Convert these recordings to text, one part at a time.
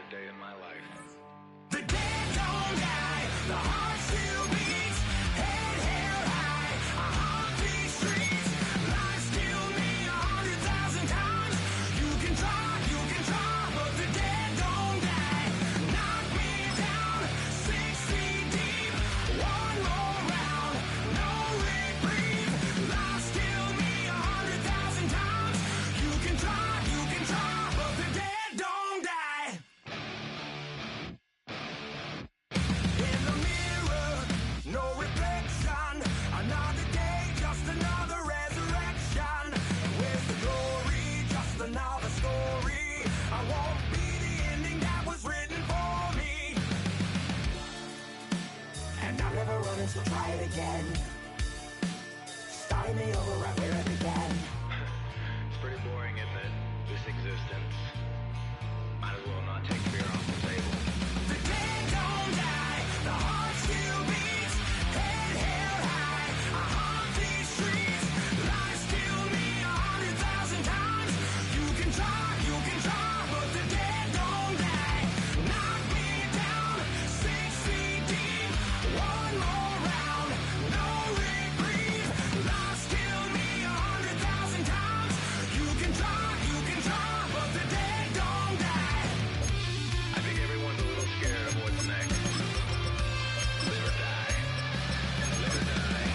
favorite day in my life. The dead don't die, the heart still beats, head held high, I haunt these streets, lies kill me 100,000 times, you can try, but the dead don't die, knock me down, 6 feet deep, one more round, no reprieve, lies kill me 100,000 times, you can try, but the dead don't die. In the mirror, no reflection. Another day, just another resurrection. Where's the glory? Just another story. I won't be the ending that was written for me. And I'm never running, so try it again. Starting me over right where it began. It's pretty boring, isn't it? This existence. Might as well not take fear off the table. The dead don't die, the heart still beats, head held high, I haunt these streets, lies kill me 100,000 times, you can try, but the dead don't die, knock me down, 6 feet deep, one more round, no reprieve, lies kill me 100,000 times, you can try, but the dead don't die. I think everyone's a little scared of what's next. Live or die. Live or die.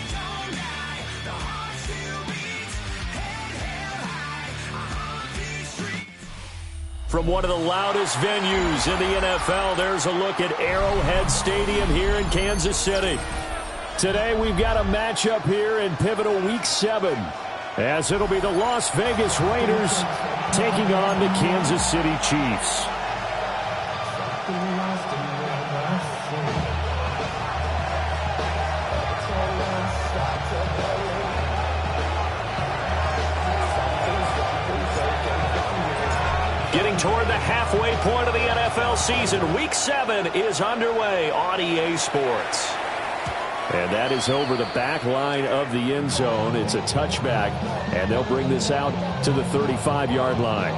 Don't die, the heart still beats, head held high, I haunt these streets. From one of the loudest venues in the NFL, there's a look at Arrowhead Stadium here in Kansas City. Today we've got a matchup here in pivotal Week 7, as it'll be the Las Vegas Raiders taking on the Kansas City Chiefs. Getting toward the halfway point of the NFL season, Week 7 is underway on EA Sports. And that is over the back line of the end zone. It's a touchback, and they'll bring this out to the 35-yard line.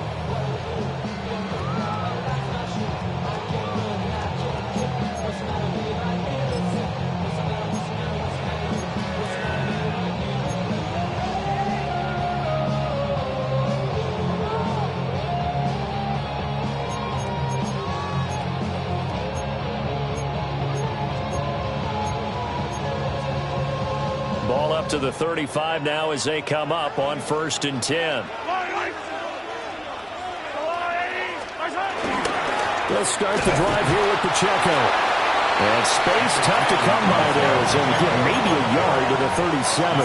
Ball up to the 35 now as they come up on 1st and 10. They'll start the drive here with Pacheco. And space tough to come by there as they'll get maybe a yard to the 37.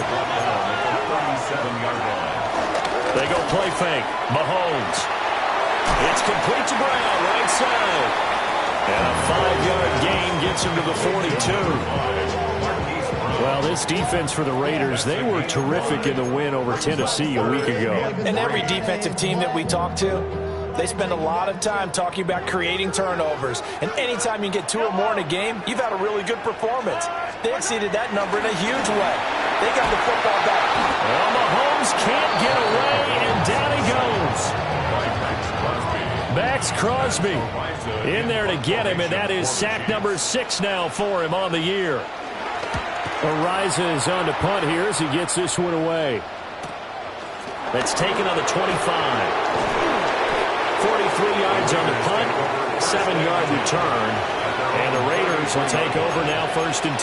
They go play fake. Mahomes. It's complete to Brown, right side. And a 5-yard gain gets him to the 42. Well, this defense for the Raiders, they were terrific in the win over Tennessee a week ago. And every defensive team that we talk to, they spend a lot of time talking about creating turnovers. And anytime you get 2 or more in a game, you've had a really good performance. They exceeded that number in a huge way. They got the football back. Well, Mahomes can't get away, and down he goes. Max Crosby in there to get him, and that is sack number 6 now for him on the year. Arises on to punt here as he gets this one away. That's taken on the 25. 43 yards on the punt, 7-yard return. And the Raiders will take over now 1st and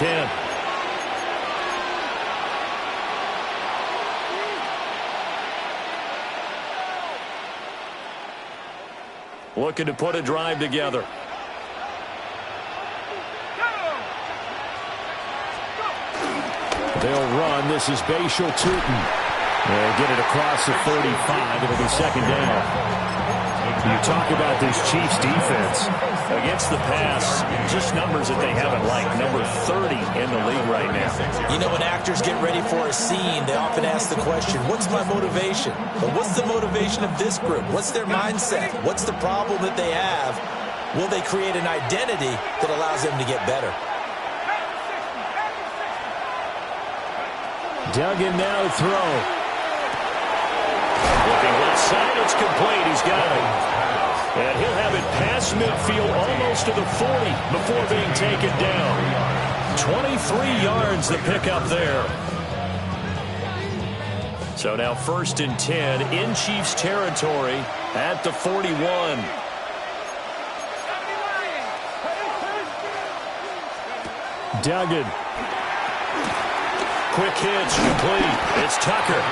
10. Looking to put a drive together. They'll run. This is Bashal Tootin. They'll get it across the 35. It'll be 2nd down. You talk about this Chiefs defense. Against the pass, just numbers that they haven't liked. Number 30 in the league right now. You know, when actors get ready for a scene, they often ask the question, what's my motivation? But what's the motivation of this group? What's their mindset? What's the problem that they have? Will they create an identity that allows them to get better? Duggan now to throw. Looking left side, it's complete. He's got it. And he'll have it past midfield almost to the 40 before being taken down. 23 yards the pickup there. So now 1st and 10 in Chiefs territory at the 41. Duggan. Quick hitch, complete. It's Tucker.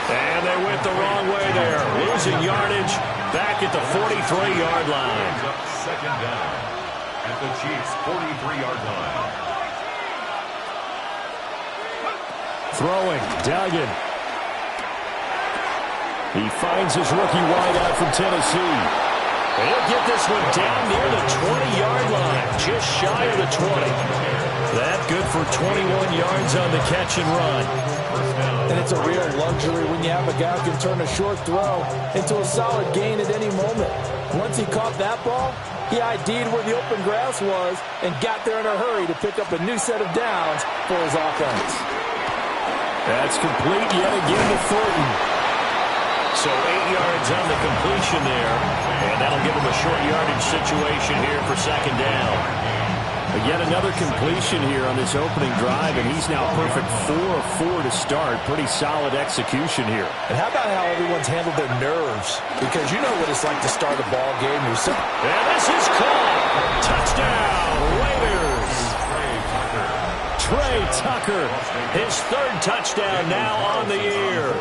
And they went the wrong way there. Losing yardage back at the 43-yard line. Second down at the Chiefs' 43-yard line. Throwing, Duggan. He finds his rookie wideout from Tennessee. And he'll get this one down near the 20-yard line, just shy of the 20. That good for 21 yards on the catch and run. And it's a real luxury when you have a guy who can turn a short throw into a solid gain at any moment. Once he caught that ball, he ID'd where the open grass was and got there in a hurry to pick up a new set of downs for his offense. That's complete yet again to Thornton. So 8 yards on the completion there, and that'll give him a short yardage situation here for second down. Yet another completion here on this opening drive, and he's now perfect 4 of 4 to start. Pretty solid execution here. And how about how everyone's handled their nerves? Because you know what it's like to start a ball game. And this is caught. Touchdown, Raiders. Trey Tucker, his 3rd touchdown now on the year.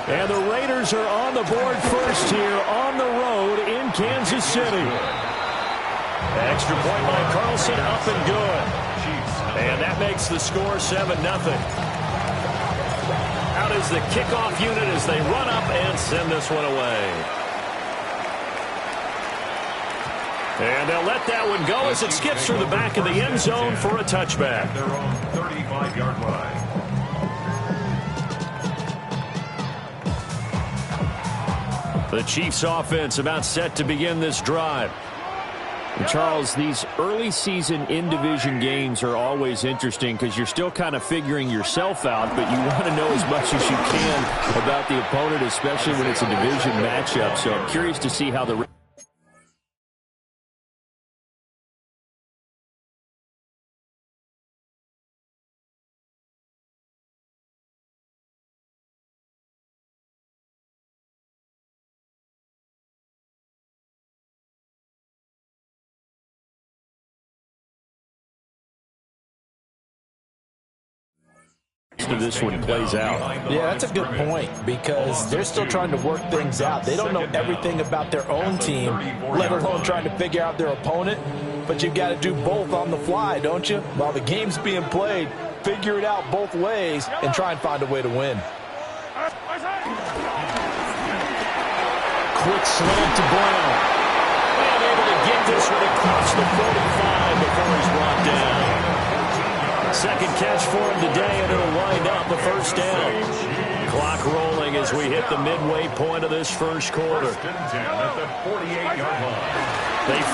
And the Raiders are on the board first here on the road in Kansas City. Extra point by Carlson, up and good. And that makes the score 7-0. Out is the kickoff unit as they run up and send this one away. And they'll let that one go as it skips through the back of the end zone for a touchback. Their own 35-yard line. The Chiefs offense about set to begin this drive. And Charles, these early season in-division games are always interesting because you're still kind of figuring yourself out, but you want to know as much as you can about the opponent, especially when it's a division matchup. So I'm curious to see how the of this one plays out. Yeah, that's a good point because they're still trying to work things out. They don't know everything about their own team, let alone trying to figure out their opponent. But you've got to do both on the fly, don't you? While the game's being played, figure it out both ways and try and find a way to win. Quick slant to Brown. And able to get this one across the 45 before he's brought down. Second catch for him today, and it'll wind up a first down. Clock rolling as we hit the midway point of this first quarter. They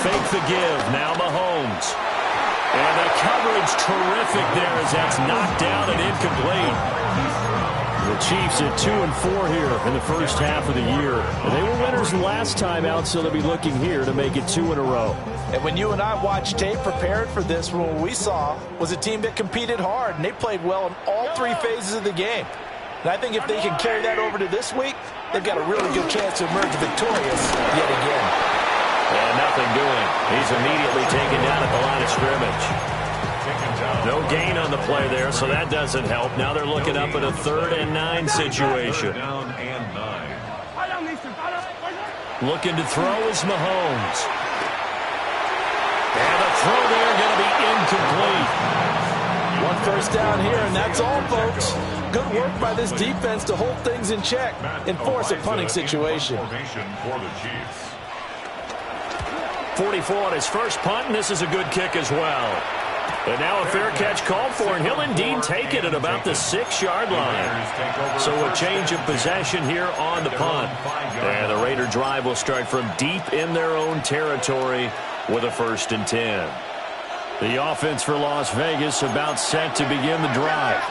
fake the give. Now Mahomes. And the coverage terrific there as that's knocked down and incomplete. The Chiefs at 2-4 here in the first half of the year. And they were winners last time out, so they'll be looking here to make it 2 in a row. And when you and I watched tape prepared for this, what we saw was a team that competed hard, and they played well in all 3 phases of the game. And I think if they can carry that over to this week, they've got a really good chance to emerge victorious yet again. And nothing doing. He's immediately taken down at the line of scrimmage. No gain on the play there, so that doesn't help. Now they're looking up at a 3rd and 9 situation. Looking to throw is Mahomes. And the throw there going to be incomplete. 1 first down here, and that's all, folks. Good work by this defense to hold things in check and force a punting situation. 44 on his first punt, and this is a good kick as well. And now a fair catch called for, and he'll indeed take it at about the 6-yard line. So a change of possession here on the punt. And the Raider drive will start from deep in their own territory with a 1st and 10. The offense for Las Vegas about set to begin the drive.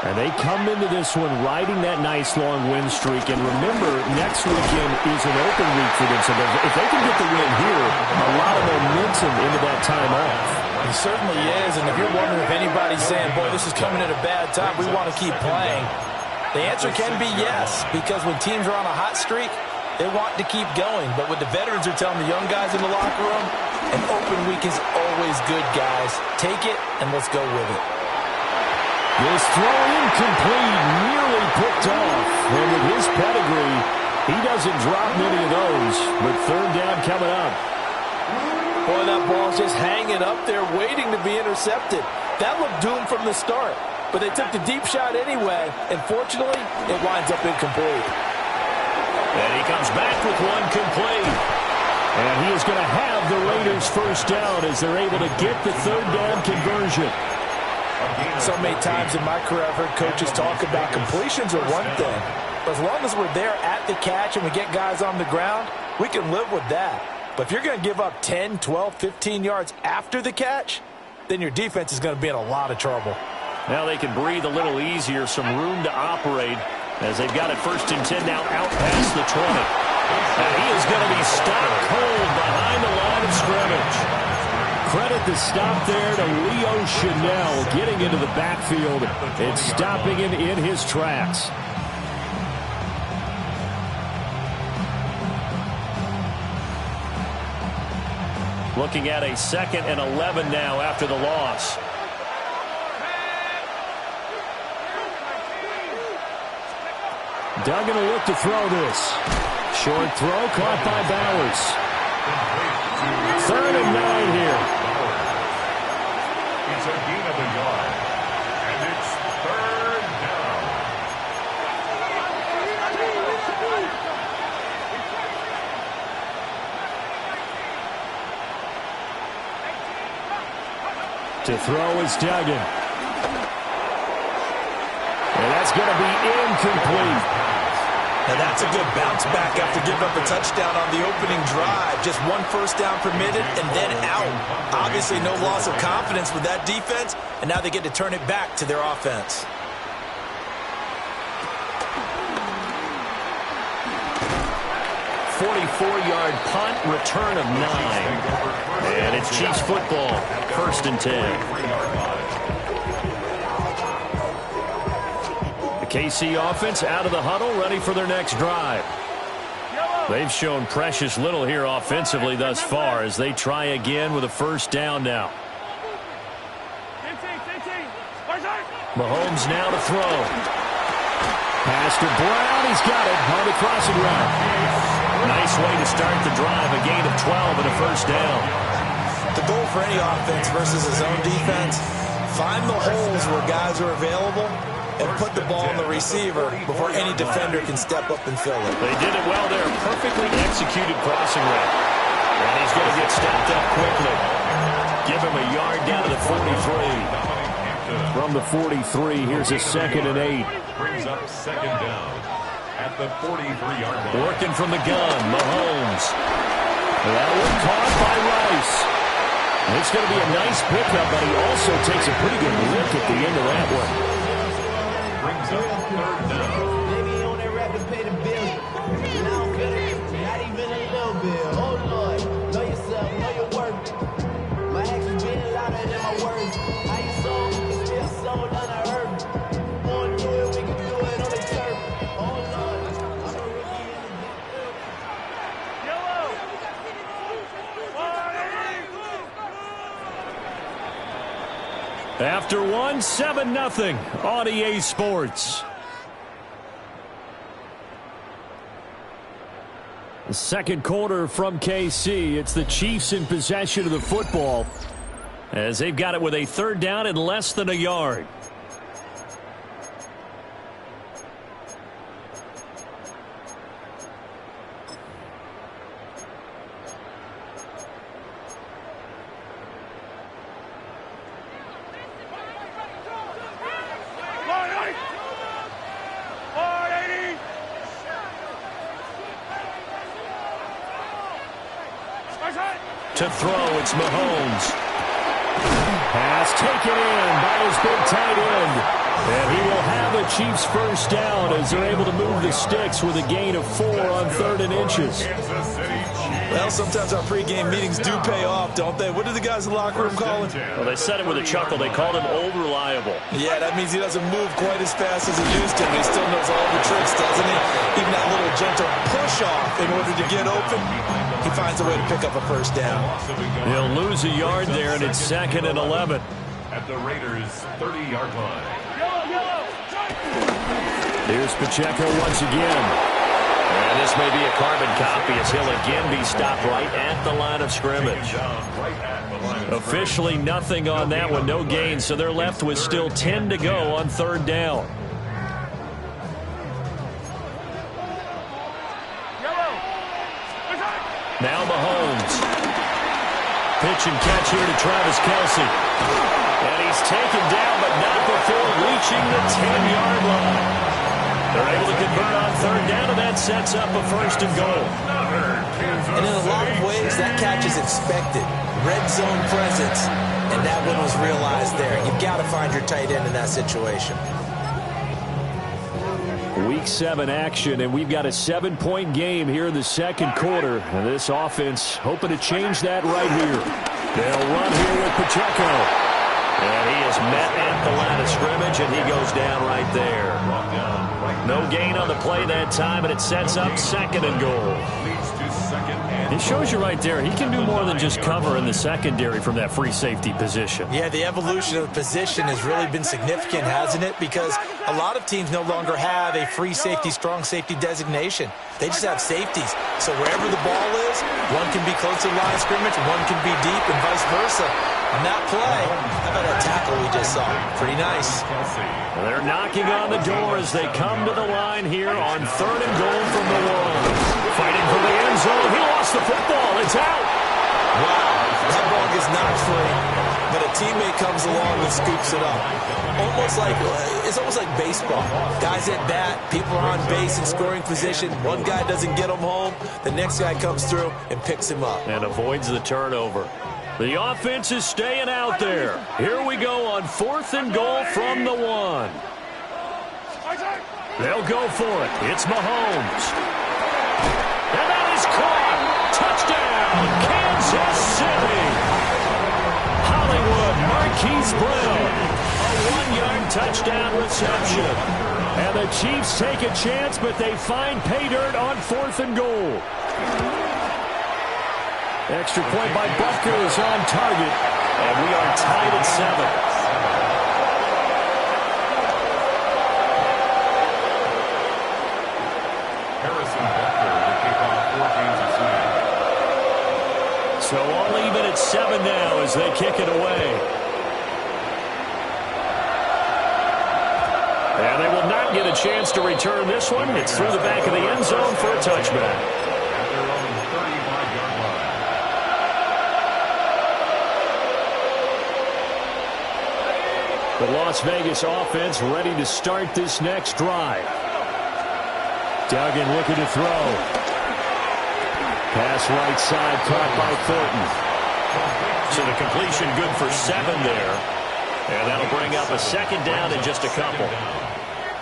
And they come into this one riding that nice long win streak. And remember, next weekend is an open week for them. So if they can get the win here, a lot of momentum into that time off. It certainly is. And if you're wondering if anybody's saying, boy, this is coming at a bad time, we want to keep playing, the answer can be yes. Because when teams are on a hot streak, they want to keep going. But what the veterans are telling the young guys in the locker room, an open week is always good, guys. Take it, and let's go with it. This throw incomplete, nearly picked off. And with his pedigree, he doesn't drop many of those. But 3rd down coming up. Boy, that ball's just hanging up there, waiting to be intercepted. That looked doomed from the start. But they took the deep shot anyway, and fortunately, it winds up incomplete. And he comes back with one complete. And he is going to have the Raiders' 1st down as they're able to get the 3rd down conversion. So many times in my career I've heard coaches talk about completions are one thing. But as long as we're there at the catch and we get guys on the ground, we can live with that. But if you're going to give up 10, 12, 15 yards after the catch, then your defense is going to be in a lot of trouble. Now they can breathe a little easier, some room to operate as they've got it 1st and 10 now out past the 20. And he is going to be stopped cold behind the line of scrimmage. Credit the stop there to Leo Chanel getting into the backfield and stopping him in his tracks. Looking at a 2nd and 11 now after the loss. Duggan will look to throw this. Short throw caught by Bowers. 3rd and 9 here. It's a gain of a yard, and it's 3rd down. To throw is Duggan. And that's going to be incomplete. Now that's a good bounce back after giving up a touchdown on the opening drive. Just 1 1st down permitted and then out. Obviously no loss of confidence with that defense, and now they get to turn it back to their offense. .44-yard punt, return of 9. And it's Chiefs football, 1st and 10. KC offense out of the huddle, ready for their next drive. They've shown precious little here offensively thus far as they try again with a 1st down now. Mahomes now to throw. Pass to Brown. He's got it on the crossing route. Nice way to start the drive. A gain of 12 and a 1st down. The goal for any offense versus his own defense, find the holes where guys are available and put the ball on the receiver before any defender can step up and fill it. They did it well there. Perfectly executed crossing route. And he's going to get stepped up quickly. Give him a yard down to the 43. From the 43, here's a 2nd and 8. Brings up 2nd down at the 43-yard line. Working from the gun, Mahomes. That one caught by Rice. And it's going to be a nice pickup, but he also takes a pretty good look at the end of that one. Brings up 3rd down. Maybe on that rap to pay the bill. Now I'm feeling not even a little bit. Oh Lord, know yourself, know your worth. My actions being louder than my words. How you sold, still sold unheard. Wanna do it, we can do it on the turf. Oh Lord, I'm a rookie in the game. Yellow. After one, 7-0 on EA Sports. The 2nd quarter from KC. It's the Chiefs in possession of the football as they've got it with a 3rd down and less than a yard. To throw, it's Mahomes. Pass taken in by his big tight end. And he will have the Chiefs first down as they're able to move the sticks with a gain of 4 on 3rd and inches. Well, sometimes our pregame meetings do pay off, don't they? What did the guys in the locker room call him? Well, they said it with a chuckle. They called him Old Reliable. Yeah, that means he doesn't move quite as fast as he used to. But he still knows all the tricks, doesn't he? Even that little gentle push-off in order to get open. He finds a way to pick up a first down. He'll lose a yard there, and it's 2nd and 11. At the Raiders' 30-yard line. Here's Pacheco once again. And this may be a carbon copy as he'll again be stopped right at the line of scrimmage. Officially nothing on that one, no gain, so they're left with still 10 to go on 3rd down. Now Mahomes. Pitch and catch here to Travis Kelce. And he's taken down, but not before reaching the 10-yard line. They're able to convert on 3rd down, and that sets up a 1st and goal. And in a lot of ways, that catch is expected. Red zone presence, and that one was realized there. You've got to find your tight end in that situation. Week 7 action, and we've got a 7-point game here in the 2nd quarter. And this offense hoping to change that right here. They'll run here with Pacheco. And he is met at the line of scrimmage, and he goes down right there. No gain on the play that time, and it sets up 2nd and goal. It shows you right there, he can do more than just cover in the secondary from that free safety position. Yeah, the evolution of the position has really been significant, hasn't it? Because a lot of teams no longer have a free safety, strong safety designation. They just have safeties. So wherever the ball is, one can be close to the line of scrimmage, one can be deep, and vice versa. On that play, how about that tackle we just saw? Pretty nice. They're knocking on the door as they come to the line here on 3rd and goal from the 1. Fighting for the end zone. He lost the football. It's out. Wow, that ball gets knocked free, but a teammate comes along and scoops it up. It's almost like baseball. Guys at bat, people are on base in scoring position. One guy doesn't get him home. The next guy comes through and picks him up. And avoids the turnover. The offense is staying out there. Here we go on 4th and goal from the 1. They'll go for it. It's Mahomes. And that is caught. Touchdown, Kansas City. Hollywood Marquise Brown. A 1-yard touchdown reception. And the Chiefs take a chance, but they find pay dirt on 4th and goal. Extra point by Butker is on target. And we are tied at 7. So all even at 7 now as they kick it away. And they will not get a chance to return this one. It's through the back of the end zone for a touchback. The Las Vegas offense ready to start this next drive. Duggan looking to throw. Pass right side caught by Thornton. So the completion good for 7 there. And that'll bring up a 2nd down in just a couple.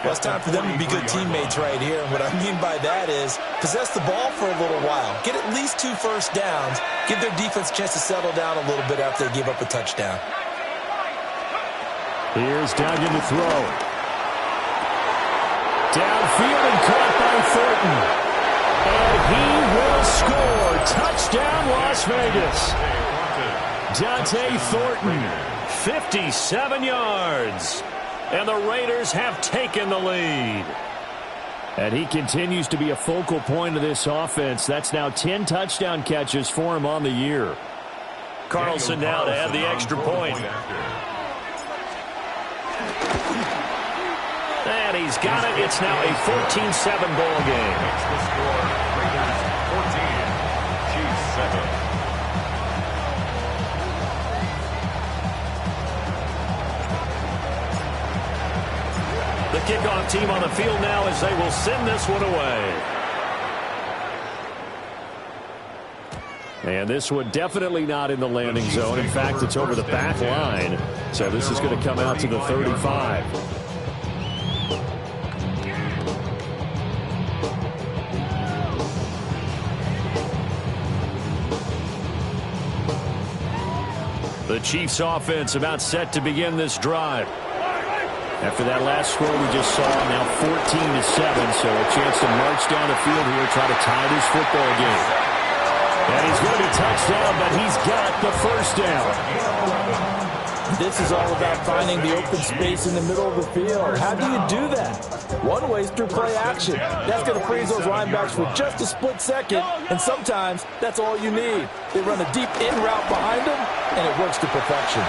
Well, it's time for them to be good teammates right here. And what I mean by that is possess the ball for a little while. Get at least 2 first downs. Give their defense a chance to settle down a little bit after they give up a touchdown. Here's Duggan to throw. Downfield and caught by Thornton. And he will score. Touchdown, Las Vegas. Dante Thornton, 57 yards. And the Raiders have taken the lead. And he continues to be a focal point of this offense. That's now 10 touchdown catches for him on the year. Carlson now to add the extra point. And he's got it. It's now a 14-7 ball game. Makes the score Raiders 14, Chiefs 7. The kickoff team on the field now as they will send this one away. And this one definitely not in the landing zone. In fact, it's over the back line. So this is going to come out to the 35. The Chiefs offense about set to begin this drive. After that last score we just saw, now 14-7, so a chance to march down the field here, try to tie this football game. And he's going to be touchdown, but he's got the first down. This is all about finding the open space in the middle of the field. How do you do that? One way is through play action. That's going to freeze those linebackers for just a split second, and sometimes that's all you need. They run a deep in route behind them, and it works to perfection.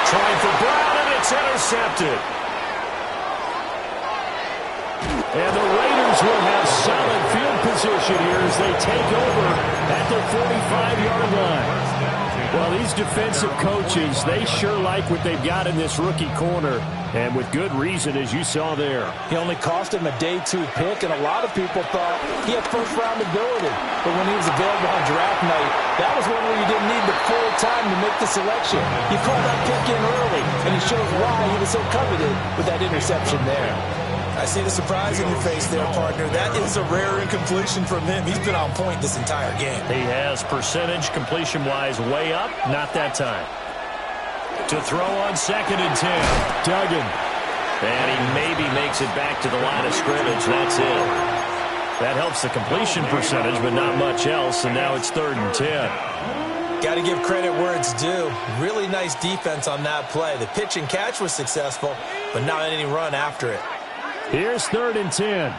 Trying for Brown, and it's intercepted. And the Raiders will have solid field position here as they take over at the 45-yard line. Well, these defensive coaches, they sure like what they've got in this rookie corner, and with good reason, as you saw there. He only cost him a day 2 pick, and a lot of people thought he had first-round ability. But when he was available on draft night, that was one where you didn't need the full time to make the selection. You called that pick in early, and it shows why he was so coveted with that interception there. I see the surprise in your face there, partner. That is a rare incompletion from him. He's been on point this entire game. He has percentage completion-wise way up, not that time. To throw on 2nd and 10. Duggan. And he maybe makes it back to the line of scrimmage. That's it. That helps the completion percentage, but not much else, and now it's 3rd and 10. Got to give credit where it's due. Really nice defense on that play. The pitch and catch was successful, but not any run after it. Here's 3rd and 10.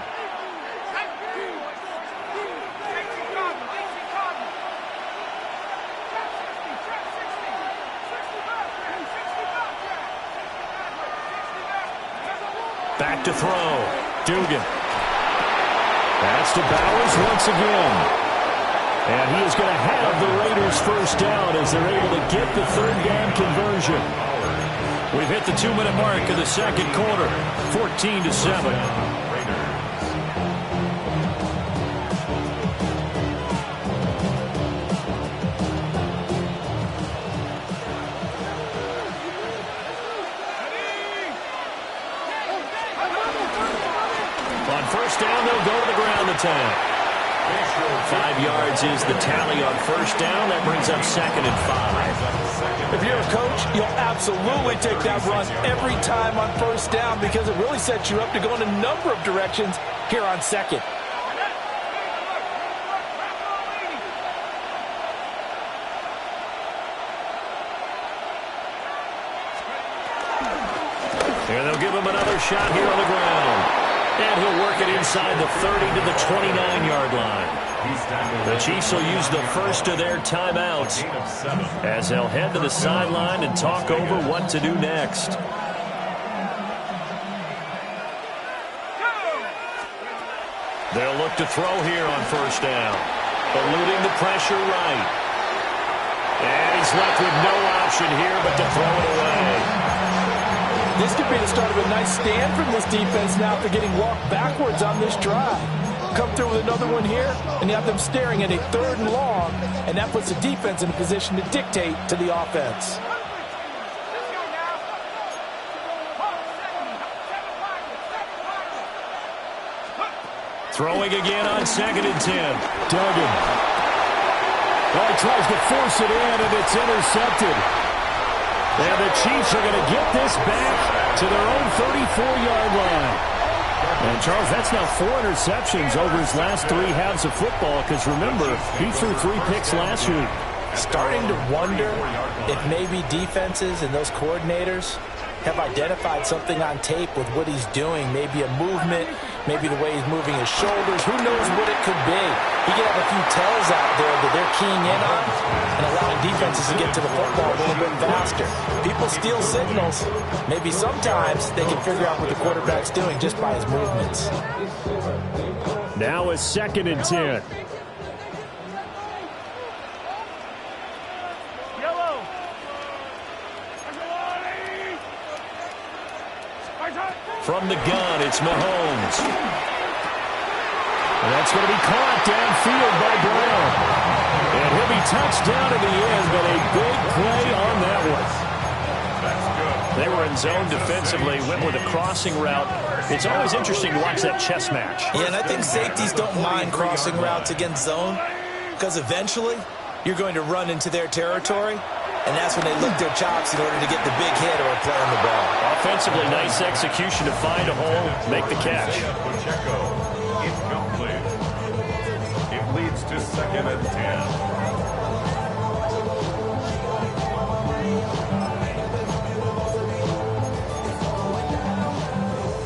Back to throw. Dugan. Pass to Bowers once again. And he is going to have the Raiders first down as they're able to get the 3rd down conversion. We've hit the 2-minute mark of the 2nd quarter. 14-7. On first down, they'll go to the ground attack. 5 yards is the tally on first down. That brings up 2nd and 5. If you're a coach, you'll absolutely take that run every time on first down because it really sets you up to go in a number of directions here on 2nd. And they'll give him another shot here on the ground. And he'll work it inside the 30 to the 29-yard line. The Chiefs will use the first of their timeouts as they'll head to the sideline and talk over what to do next. They'll look to throw here on first down. Eluding the pressure right. And he's left with no option here but to throw it away. This could be the start of a nice stand from this defense now for getting walked backwards on this drive. Come through with another one here, and you have them staring at a 3rd and long, and that puts the defense in a position to dictate to the offense. Throwing again on 2nd and 10. Duggan. Well, he tries to force it in, and it's intercepted. And the Chiefs are going to get this back to their own 34-yard line. And, Charles, that's now 4 interceptions over his last 3 halves of football because, remember, he threw 3 picks last week. Starting to wonder if maybe defenses and those coordinators have identified something on tape with what he's doing. Maybe a movement, maybe the way he's moving his shoulders. Who knows what it could be? He could have a few tells out there that they're keying in on and allowing defenses to get to the football a little bit faster. People steal signals. Maybe sometimes they can figure out what the quarterback's doing just by his movements. Now a 2nd and 10. From the gun, it's Mahomes. And that's going to be caught downfield by Brown. And he'll be touched down in the end, but a big play on that one. They were in zone defensively, went with a crossing route. It's always interesting to watch that chess match. Yeah, and I think safeties don't mind crossing routes against zone because eventually you're going to run into their territory, and that's when they lick their chops in order to get the big hit or a play on the ball. Offensively, nice execution to find a hole, make the catch. Incomplete. It leads to 2nd and 10.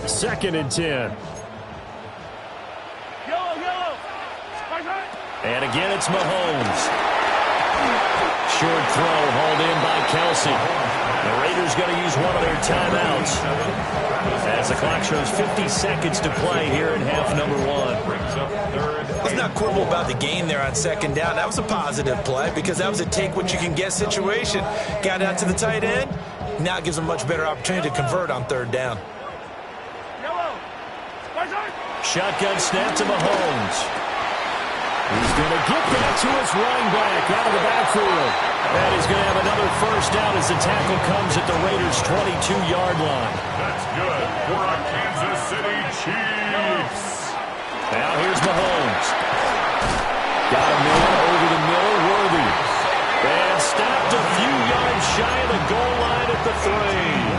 Second and 10. And again, it's Mahomes. Short throw hauled in by Kelsey. The Raiders going to use one of their timeouts as the clock shows 50 seconds to play here in half number 1. Let's not quibble about the game there on 2nd down. That was a positive play because that was a take-what-you-can-get situation. Got out to the tight end. Now it gives them a much better opportunity to convert on 3rd down. Shotgun snap to Mahomes. He's going to get that to his running back out of the backfield. And he's going to have another first down as the tackle comes at the Raiders' 22-yard line. That's good for a Kansas City Chiefs. Now here's Mahomes. Got a man over the middle, Worthy. And stopped a few yards shy of the goal line at the 3.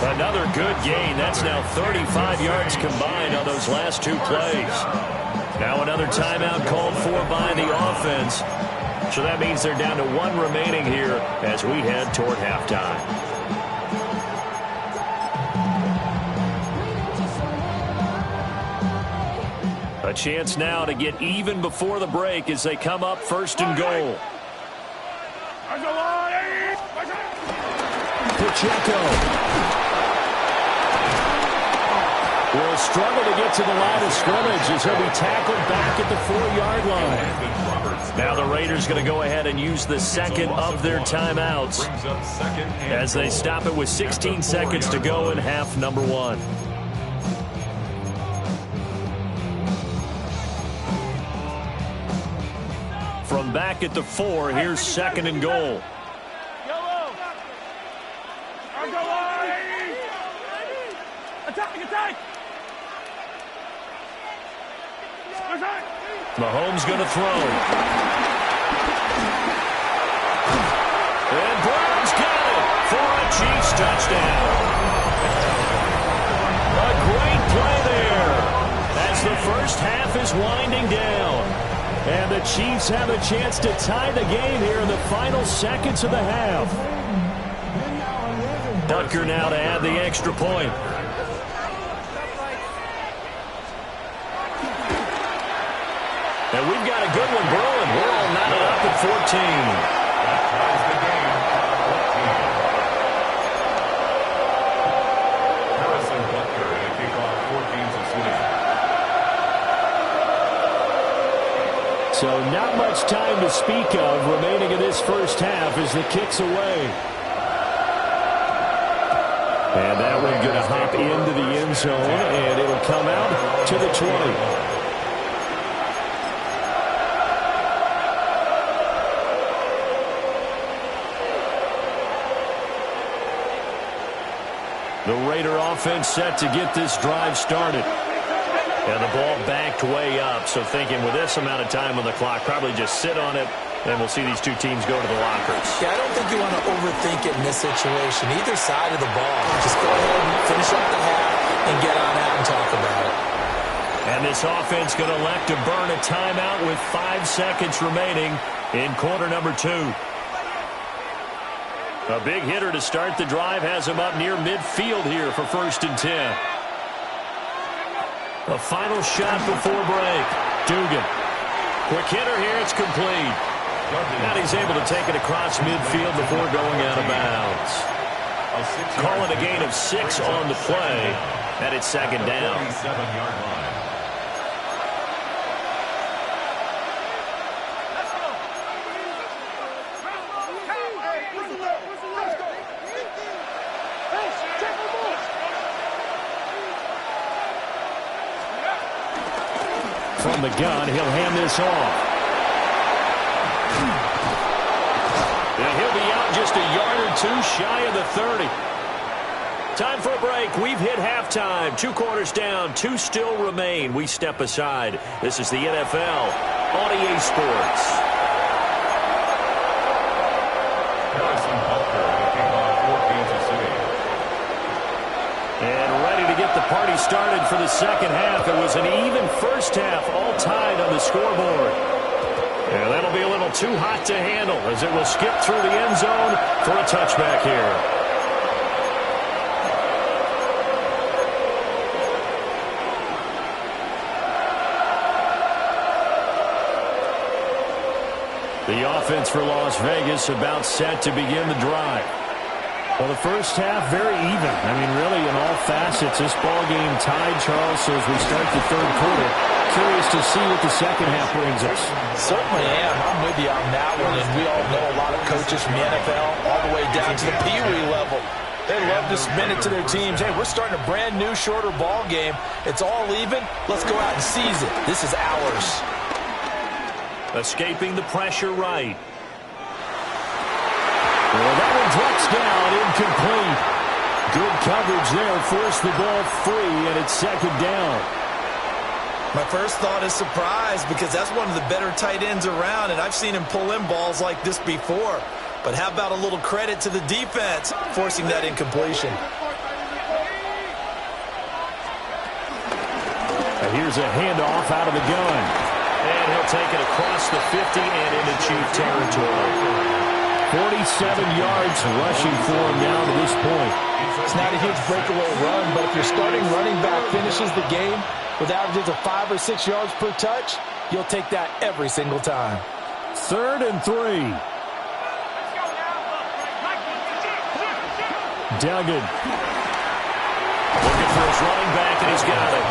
Another good gain. That's now 35 yards combined on those last 2 plays. Now another timeout called for by the offense. So that means they're down to 1 remaining here as we head toward halftime. A chance now to get even before the break as they come up 1st and goal. Pacheco will struggle to get to the line of scrimmage as he'll be tackled back at the 4-yard line. Now the Raiders going to go ahead and use the 2nd of their timeouts as they stop it with 16 seconds to go in half number 1. From back at the 4, here's 2nd and goal. Mahomes going to throw. And Brown's got it for a Chiefs touchdown. A great play there as the first half is winding down. And the Chiefs have a chance to tie the game here in the final seconds of the half. Butker now to add the extra point. And we've got a good one brewing. We're all knotted up at 14. That ties the game. 14. Harrison Butker in a kickoff 14 to 6. So not much time to speak of remaining in this first half as the kick's away. And that one going to hop into the end zone, and it'll come out to the 20. The Raider offense set to get this drive started. And the ball backed way up, so thinking with this amount of time on the clock, probably just sit on it, and we'll see these 2 teams go to the lockers. Yeah, I don't think you want to overthink it in this situation. Either side of the ball. Just go ahead and finish up the half and get on out and talk about it. And this offense going to elect to burn a timeout with 5 seconds remaining in quarter number 2. A big hitter to start the drive has him up near midfield here for 1st and 10. A final shot before break. Dugan. Quick hitter here. It's complete. And he's able to take it across midfield before going out of bounds. Call it a gain of 6 on the play. And it's 2nd down. 47-yard line. from the gun. He'll hand this off. And he'll be out just a yard or two shy of the 30. Time for a break. We've hit halftime. 2 quarters down. 2 still remain. We step aside. This is the NFL on EA Sports. And ready to get the party started for the second half. It was an even first half, all tied on the scoreboard. And that'll be a little too hot to handle as it will skip through the end zone for a touchback here. The offense for Las Vegas about set to begin the drive. Well, the first half, very even. I mean, really, in all facets, this ball game tied, Charles, so as we start the third quarter, curious to see what the second half brings us. Certainly am. I'm with you on that one, and we all know a lot of coaches from the NFL all the way down to the Pee Wee level. They love to spin it to their teams. Hey, we're starting a brand new, shorter ball game. It's all even. Let's go out and seize it. This is ours. Escaping the pressure right. Well, that one drops down, incomplete. Good coverage there, forced the ball free, and it's second down. My first thought is surprise because that's one of the better tight ends around, and I've seen him pull in balls like this before. But how about a little credit to the defense forcing that incompletion? And here's a handoff out of the gun. And he'll take it across the 50 and into Chief territory. 47 yards rushing for him now to this point. It's not a huge breakaway run, but if your starting running back finishes the game with averages of 5 or 6 yards per touch, you'll take that every single time. 3rd and 3. Duggan. Looking for his running back, and he's got it.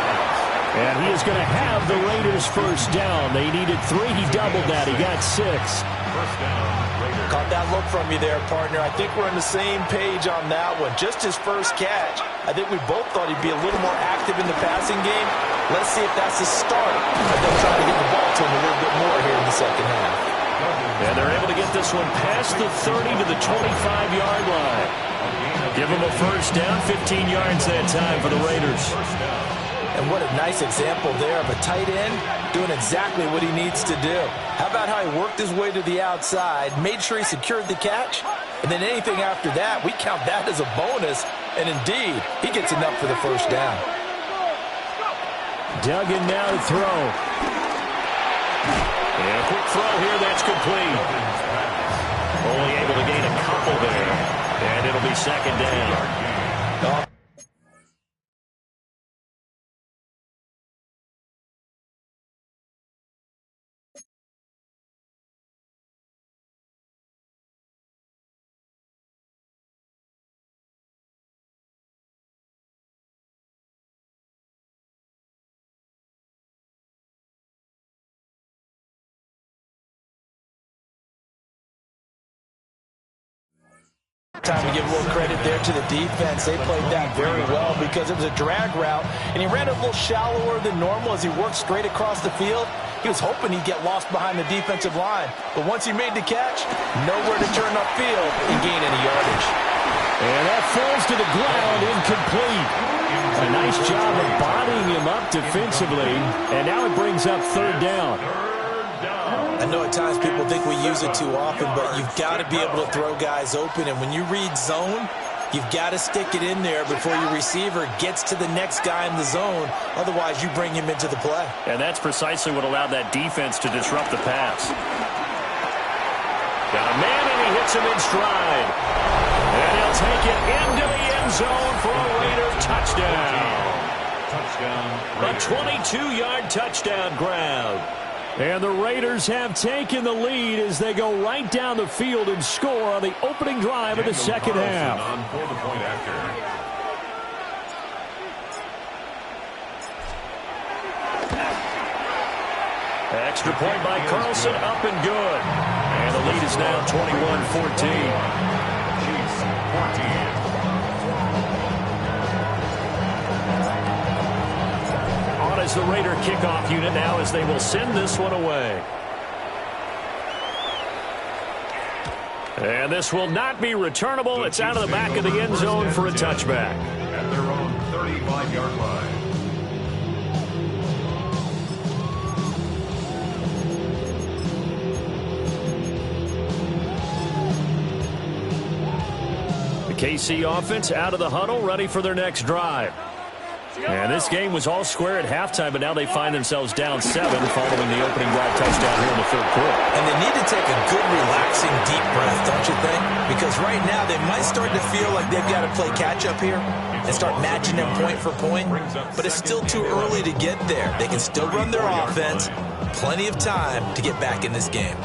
And he is going to have the Raiders first down. They needed 3. He doubled that. He got 6. First down, Raiders. Caught that look from you there, partner. I think we're on the same page on that one. Just his first catch. I think we both thought he'd be a little more active in the passing game. Let's see if that's the start of them trying to get the ball to him a little bit more here in the second half. And they're able to get this one past the 30 to the 25-yard line. Give him a first down, 15 yards that time for the Raiders. And what a nice example there of a tight end doing exactly what he needs to do. How about how he worked his way to the outside, made sure he secured the catch, and then anything after that, we count that as a bonus. And indeed, he gets enough for the first down. Duggan now to throw. And a quick throw here, that's complete. Only able to gain a couple there. And it'll be second down. Time to give a little credit there to the defense. They played that very well because it was a drag route, and he ran a little shallower than normal as he worked straight across the field. He was hoping he'd get lost behind the defensive line, but once he made the catch, nowhere to turn upfield and gain any yardage. And that falls to the ground, incomplete. A nice job of bodying him up defensively, and now it brings up third down. I know at times people think we use it too often, but you've got to be able to throw guys open. And when you read zone, you've got to stick it in there before your receiver gets to the next guy in the zone. Otherwise, you bring him into the play. And that's precisely what allowed that defense to disrupt the pass. Got a man, and he hits him in stride. And he'll take it into the end zone for a Raider touchdown. A 22-yard touchdown grab. And the Raiders have taken the lead as they go right down the field and score on the opening drive of the second half. On for the point after. Extra point by Carlson, up and good. And the lead is now 21-14. Chiefs 14. On as the Raider kickoff unit now as they will send this one away. And this will not be returnable. It's out of the back of the end zone for a touchback. At their own 35-yard line. The KC offense out of the huddle, ready for their next drive. And this game was all square at halftime, but now they find themselves down 7 following the opening drive touchdown here in the third quarter. And they need to take a good, relaxing, deep breath, don't you think? Because right now they might start to feel like they've got to play catch-up here and start matching them point for point. But it's still too early to get there. They can still run their offense. Plenty of time to get back in this game.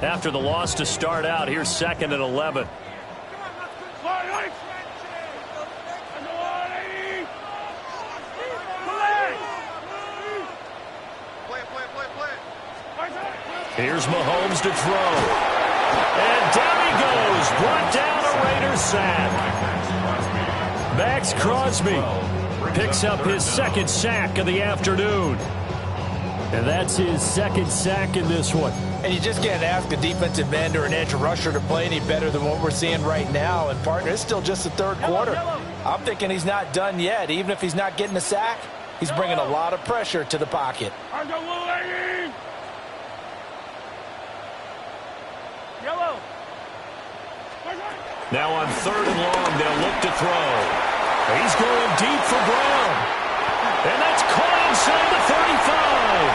After the loss to start out, here's 2nd and 11. Here's Mahomes to throw. And down he goes. Brought down a Raider sack. Max Crosby picks up his 2nd sack of the afternoon. And that's his 2nd sack in this one. And you just can't ask a defensive end or an edge rusher to play any better than what we're seeing right now. And, partner, it's still just the third quarter. I'm thinking he's not done yet. Even if he's not getting a sack, he's bringing a lot of pressure to the pocket. Now on 3rd and long, they'll look to throw. He's going deep for Brown. And that's caught inside the 35.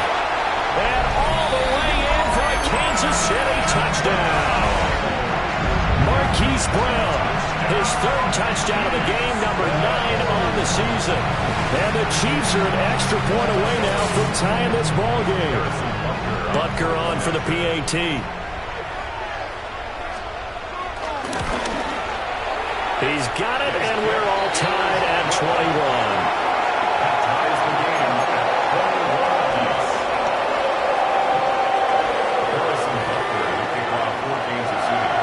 And all the way in for a Kansas City touchdown. Marquise Brown, his 3rd touchdown of the game, number 9 on the season. And the Chiefs are an extra point away now from tying this ball game. Butker on for the PAT. He's got it, and we're all tied at 21. That ties the game at 21 apiece. Harrison Butker will kick off 4 games of season.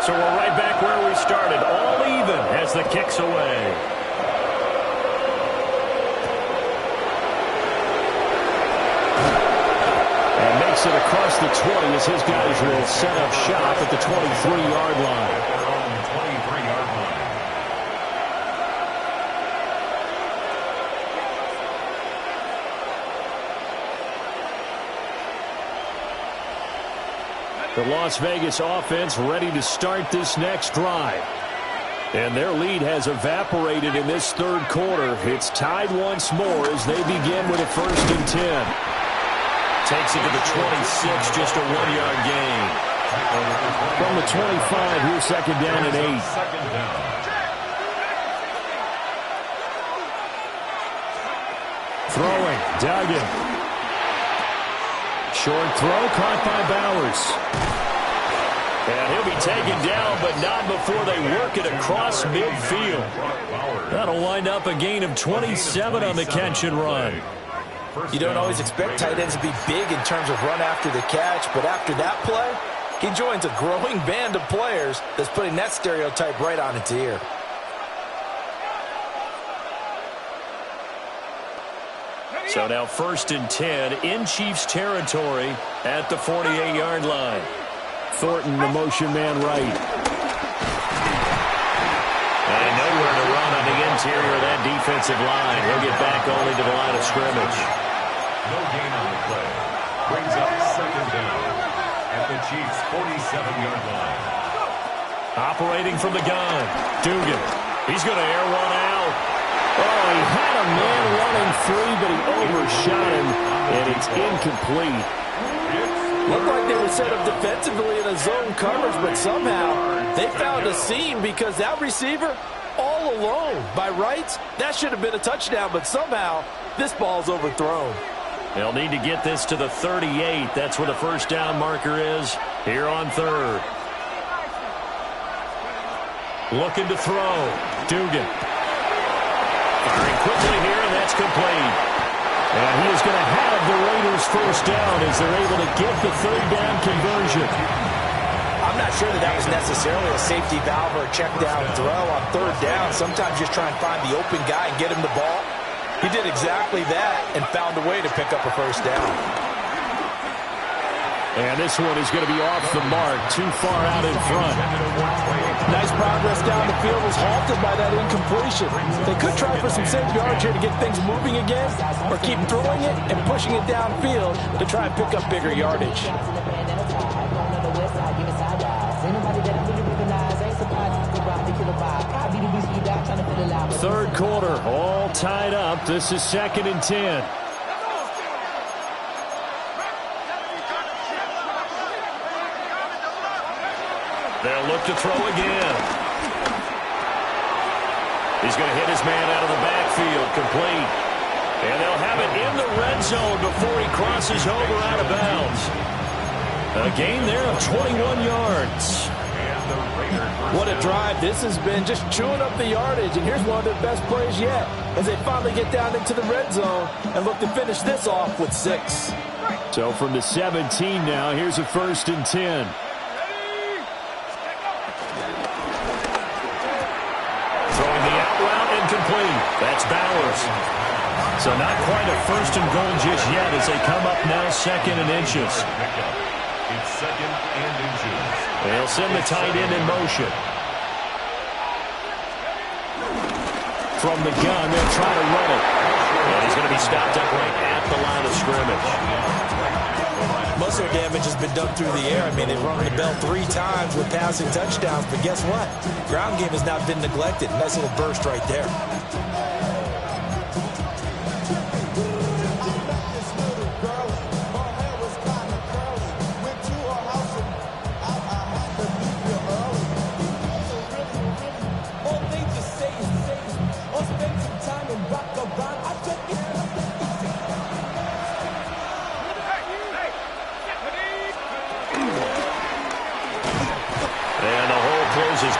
So we're right back where we started, all even as the kick's away. It across the 20 as his guys will set up shop at the 23-yard line. Their own 23-yard line. The Las Vegas offense ready to start this next drive. And their lead has evaporated in this third quarter. It's tied once more as they begin with a 1st and 10. Takes it to the 26, just a 1-yard gain. From the 25, here's 2nd down and 8. Second down. Throwing, Duggan. Short throw, caught by Bowers. And he'll be taken down, but not before they work it across midfield. That'll wind up a gain of 27 on the catch and run. You don't always expect tight ends to be big in terms of run after the catch, but after that play, he joins a growing band of players that's putting that stereotype right on its ear. So now 1st and 10 in Chiefs territory at the 48-yard line. Thornton, the motion man right. And nowhere to run on the interior of that defensive line. He'll get back only to the line of scrimmage. No gain on the play. Brings up 2nd down at the Chiefs' 47-yard line. Operating from the gun. Dugan. He's going to air one out. Oh, he had a man running free, but he overshot him, and it's incomplete. Looked like they were set up defensively in a zone coverage, but somehow they found a seam because that receiver all alone. By rights, that should have been a touchdown, but somehow this ball's overthrown. They'll need to get this to the 38. That's where the 1st down marker is here on 3rd. Looking to throw. Dugan. Firing quickly here, and that's complete. And he is going to have the Raiders first down as they're able to get the third down conversion. I'm not sure that was necessarily a safety valve or a check down throw on third down. Sometimes just try and find the open guy and get him the ball. He did exactly that and found a way to pick up a first down. And this one is going to be off the mark, too far out in front. Nice progress down the field was halted by that incompletion. They could try for some safe yards here to get things moving again, or keep throwing it and pushing it downfield to try and pick up bigger yardage. Third quarter, all tied up. This is 2nd and 10. They'll look to throw again. He's going to hit his man out of the backfield, complete. And they'll have it in the red zone before he crosses over out of bounds. A gain there of 21 yards. What a drive this has been, just chewing up the yardage. And here's one of their best plays yet as they finally get down into the red zone and look to finish this off with 6. So from the 17 now, here's a 1st and 10. Throwing the out route incomplete. That's Bowers. So not quite a 1st and goal just yet as they come up now 2nd and inches. It's 2nd and inches. They'll send the tight end in motion. From the gun, they'll try to run it. And he's going to be stopped up right at the line of scrimmage. Muscle damage has been done through the air. I mean, they've rung the bell 3 times with passing touchdowns, but guess what? Ground game has not been neglected. Nice little burst right there.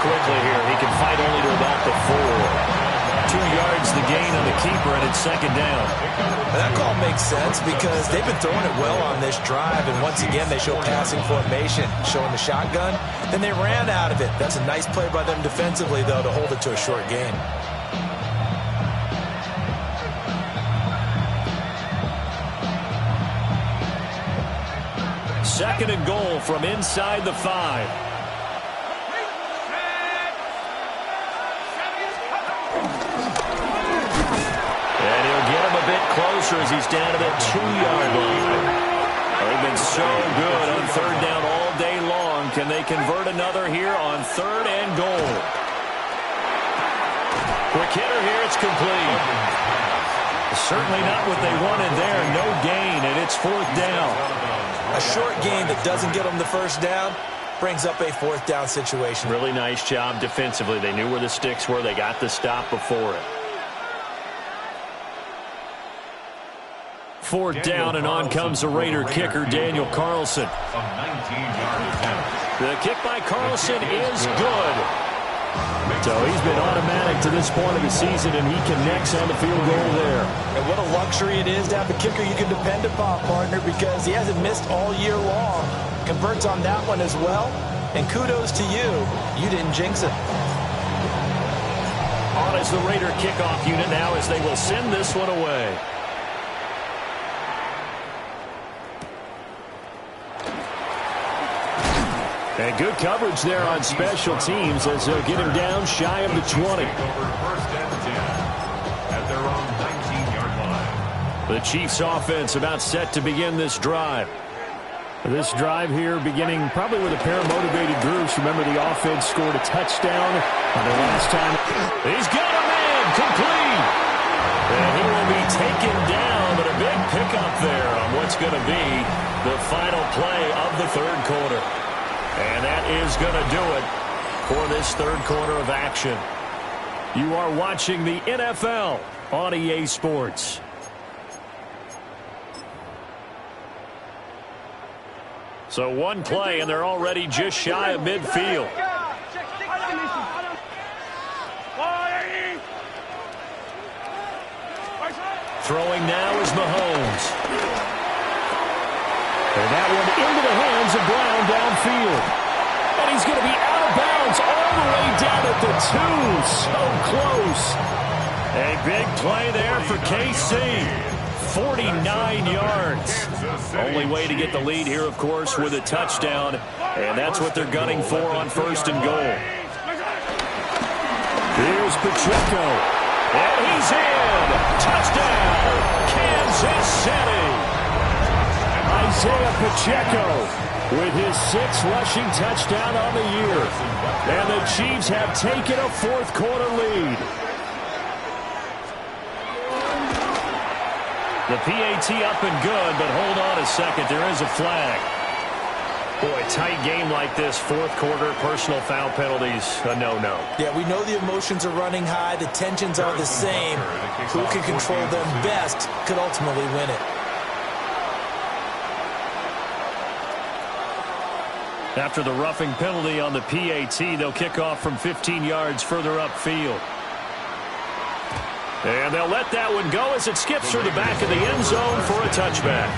Quickly here. He can fight only to about the 4. 2 yards the gain on the keeper, and it's 2nd down. That call makes sense because they've been throwing it well on this drive, and once again they show passing formation, showing the shotgun. Then they ran out of it. That's a nice play by them defensively, though, to hold it to a short gain. Second and goal from inside the 5. Closer as he's down to that 2-yard line. They've been so good on third down all day long. Can they convert another here on 3rd and goal? Quick hitter here. It's complete. Certainly not what they wanted there. No gain, and it's 4th down. A short gain that doesn't get them the first down brings up a 4th down situation. Really nice job defensively. They knew where the sticks were. They got the stop before it. 4th down, and on comes the Raider kicker, Daniel Carlson. The kick by Carlson is good. So he's been automatic to this point of the season, and he connects on the field goal there. And what a luxury it is to have a kicker you can depend upon, partner, because he hasn't missed all year long. Converts on that one as well. And kudos to you. You didn't jinx it. On is the Raider kickoff unit now as they will send this one away. And good coverage there on special teams as they'll get him down shy of the 20. 1st and 10 at their own 19-yard line. The Chiefs offense about set to begin this drive. This drive here beginning probably with a pair of motivated groups. Remember, the offense scored a touchdown on the last time. He's got a man complete. And he will be taken down, but a big pickup there on what's going to be the final play of the 3rd quarter. And that is going to do it for this 3rd quarter of action. You are watching the NFL on EA Sports. So one play, and they're already just shy of midfield. Throwing now is Mahomes. And that one into the hands of Brown downfield. And he's going to be out of bounds all the way down at the 2. So close. A big play there for KC. 49 yards. Only way to get the lead here, of course, with a touchdown. And that's what they're gunning for on 1st and goal. Here's Pacheco. And he's in. Touchdown, Kansas City. Isaiah Pacheco with his 6th rushing touchdown on the year. And the Chiefs have taken a 4th quarter lead. The PAT up and good, but hold on a second. There is a flag. Boy, tight game like this, 4th quarter, personal foul penalties, a no-no. Yeah, we know the emotions are running high. The tensions are the same. Who can control them best could ultimately win it. After the roughing penalty on the PAT, they'll kick off from 15 yards further upfield. And they'll let that one go as it skips through the back of the end zone for a touchback.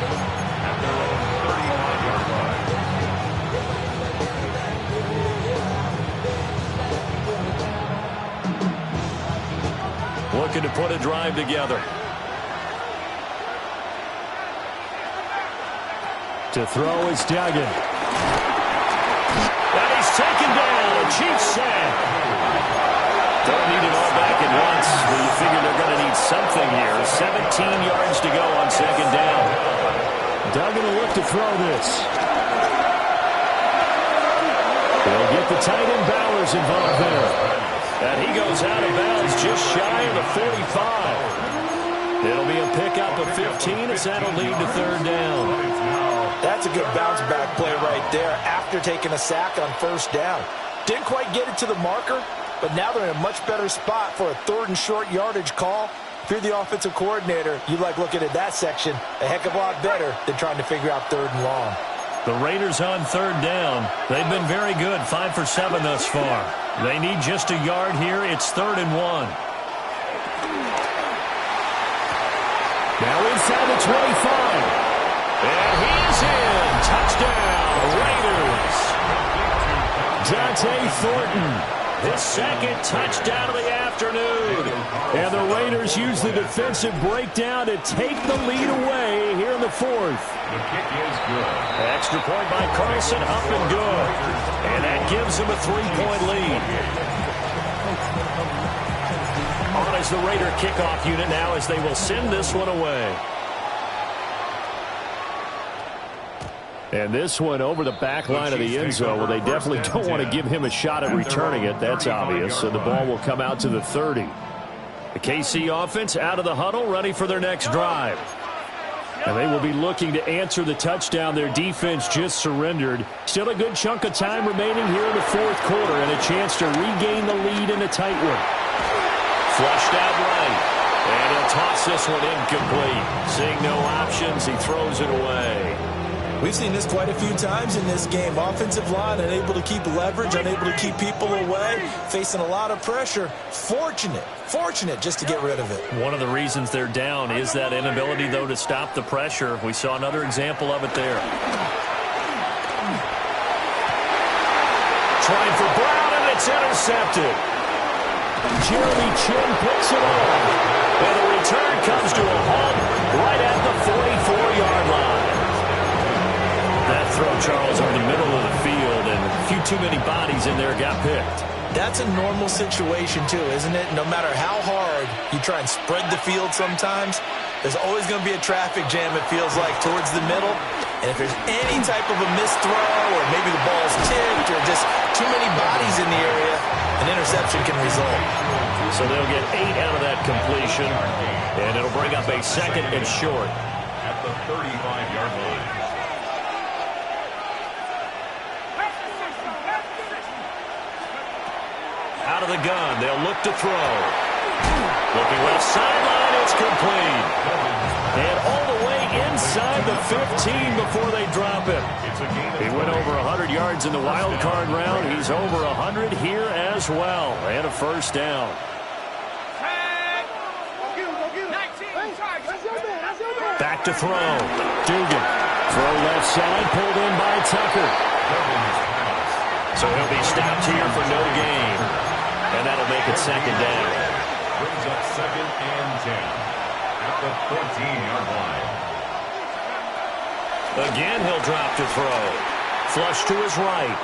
Looking to put a drive together. To throw is Duggan. And he's taken down. A Chiefs sack. Don't need it all back at once, but you figure they're going to need something here. 17 yards to go on 2nd down. Duggan will look to throw this. They'll get the tight end Bowers involved there. And he goes out of bounds just shy of the 45. It'll be a pickup of 15 as that'll lead to 3rd down. That's a good bounce back play right there after taking a sack on 1st down. Didn't quite get it to the marker, but now they're in a much better spot for a 3rd and short yardage call. If you're the offensive coordinator, you like looking at that section a heck of a lot better than trying to figure out 3rd and long. The Raiders on 3rd down. They've been very good, 5 for 7 thus far. They need just a yard here. It's 3rd and 1. Now inside the 25. And he's in. Touchdown, Raiders. Dante Thornton. His 2nd touchdown of the afternoon. And the Raiders use the defensive breakdown to take the lead away here in the 4th. The kick is good. Extra point by Carlson, up and good. And that gives them a 3-point lead. On is the Raider kickoff unit now as they will send this one away. And this one over the back line of the end zone. Well, they definitely don't want to give him a shot at returning it. That's obvious. So the ball will come out to the 30. The KC offense out of the huddle, ready for their next drive. And they will be looking to answer the touchdown their defense just surrendered. Still a good chunk of time remaining here in the 4th quarter and a chance to regain the lead in a tight one. Flushed out right. And he'll toss this one incomplete. Seeing no options, he throws it away. We've seen this quite a few times in this game. Offensive line unable to keep leverage, unable to keep people away, facing a lot of pressure. Fortunate just to get rid of it. One of the reasons they're down is that inability, though, to stop the pressure. We saw another example of it there. Trying for Brown, and it's intercepted. Jeremy Chin picks it up. And the return comes to a halt right at the 44-yard line. That throw, Charles, over the middle of the field, and a few too many bodies in there got picked. That's a normal situation, too, isn't it? No matter how hard you try and spread the field sometimes, there's always going to be a traffic jam, it feels like, towards the middle. And if there's any type of a missed throw or maybe the ball's tipped or just too many bodies in the area, an interception can result. So they'll get 8 out of that completion, and it'll bring up a 2nd and short. At the 35-yard line. Out of the gun, they'll look to throw. Looking left sideline, it's complete. And all the way inside the 15 before they drop him. He went over 100 yards in the wild card round. He's over 100 here as well. And a 1st down. 19 targets. to throw. Dugan. Throw left side, pulled in by Tucker. So he'll be stopped here for no gain. And that'll make it second down. Brings up 2nd and 10 at the 14-yard line. Again, he'll drop to throw. Flush to his right.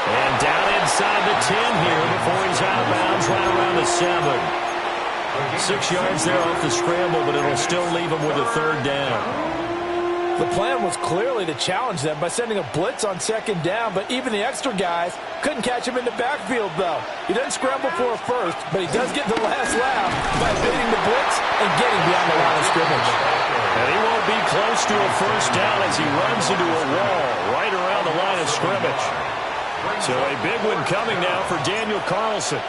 And down inside the 10 here before he's out of bounds right around the 7. 6 yards there off the scramble, but it'll still leave him with a 3rd down. The plan was clearly to challenge them by sending a blitz on 2nd down, but even the extra guys couldn't catch him in the backfield, though. He doesn't scramble for a first, but he does get the last laugh by evading the blitz and getting beyond the line of scrimmage. And he won't be close to a 1st down as he runs into a wall right around the line of scrimmage. So a big one coming now for Daniel Carlson.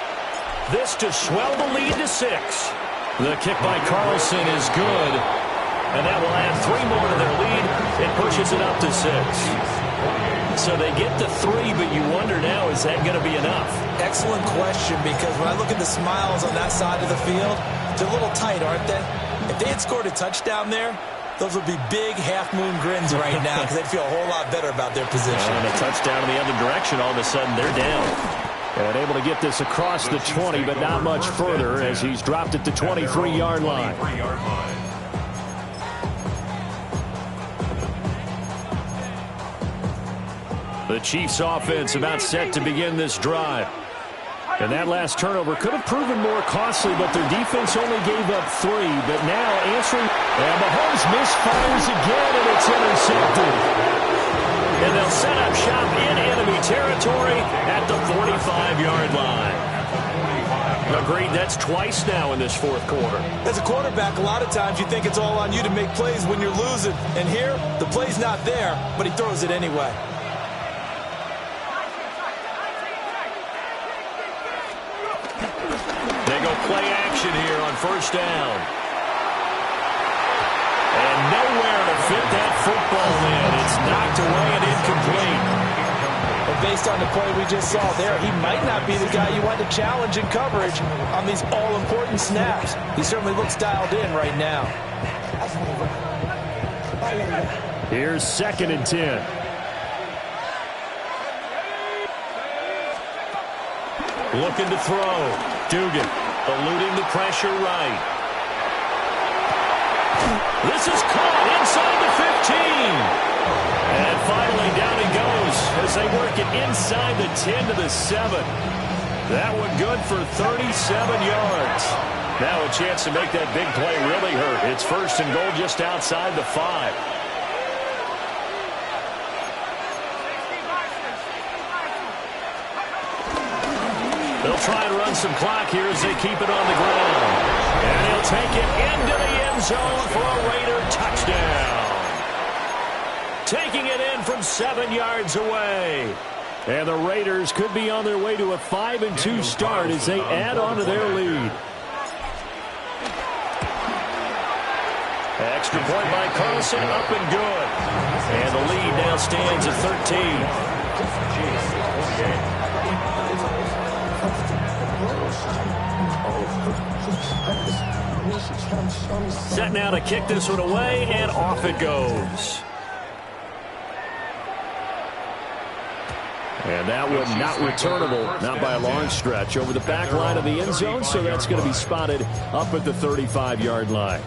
This to swell the lead to 6. The kick by Carlson is good. And that will add 3 more to their lead. It pushes it up to 6. So they get to 3, but you wonder now, is that going to be enough? Excellent question, because when I look at the smiles on that side of the field, they're a little tight, aren't they? If they had scored a touchdown there, those would be big half-moon grins right now because they'd feel a whole lot better about their position. And a touchdown in the other direction, all of a sudden they're down. And able to get this across the 20, but not much further as he's dropped it to 23-yard line. The Chiefs offense about set to begin this drive. And that last turnover could have proven more costly, but their defense only gave up 3. But now answering, and Mahomes misfires again, and it's intercepted. And they'll set up shop in enemy territory at the 45-yard line. Agreed, that's twice now in this 4th quarter. As a quarterback, a lot of times you think it's all on you to make plays when you're losing. And here, the play's not there, but he throws it anyway. They go play action here on 1st down. And nowhere to fit that football in. It's knocked away and incomplete. And based on the play we just saw there, he might not be the guy you want to challenge in coverage on these all-important snaps. He certainly looks dialed in right now. Here's 2nd and 10. Looking to throw. Dugan eluding the pressure right. This is caught inside the 15. And finally down he goes as they work it inside the 10 to the 7. That one good for 37 yards. Now a chance to make that big play really hurt. It's 1st and goal just outside the 5. They'll try and run some clock here as they keep it on the ground. And he'll take it into the end zone for a Raider touchdown. Taking it in from 7 yards away. And the Raiders could be on their way to a 5-2 start as they add on to their lead. Extra point by Carlson, up and good. And the lead now stands at 13. Set now to kick this one away, and off it goes. And that one not returnable, not by a long stretch, over the back line of the end zone, so that's going to be spotted up at the 35-yard line.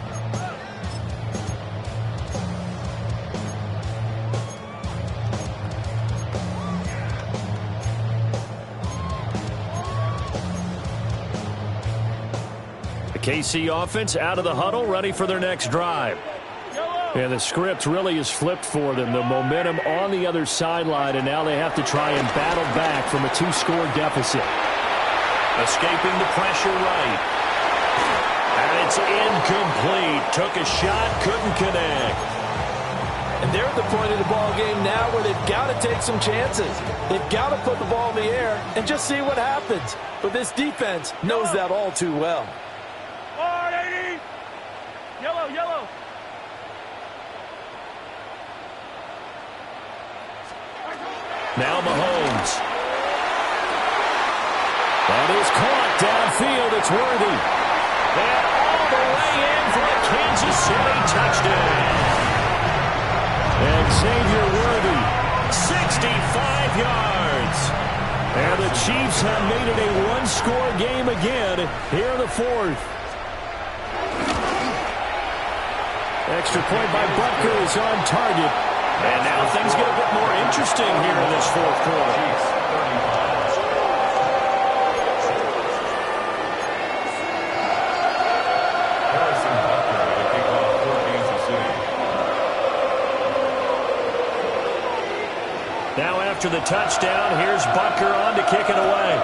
KC offense out of the huddle, ready for their next drive. And the script really is flipped for them. The momentum on the other sideline, and now they have to try and battle back from a 2-score deficit. Escaping the pressure right. And it's incomplete. Took a shot, couldn't connect. And they're at the point of the ball game now where they've got to take some chances. They've got to put the ball in the air and just see what happens. But this defense knows that all too well. Yellow. Now Mahomes. That is caught downfield. It's Worthy. And all the way in for a Kansas City touchdown. And Xavier Worthy, 65 yards. And the Chiefs have made it a one-score game again here in the fourth. Extra point by Butker is on target. And now things get a bit more interesting here in this fourth quarter. Now after the touchdown, here's Butker on to kick it away.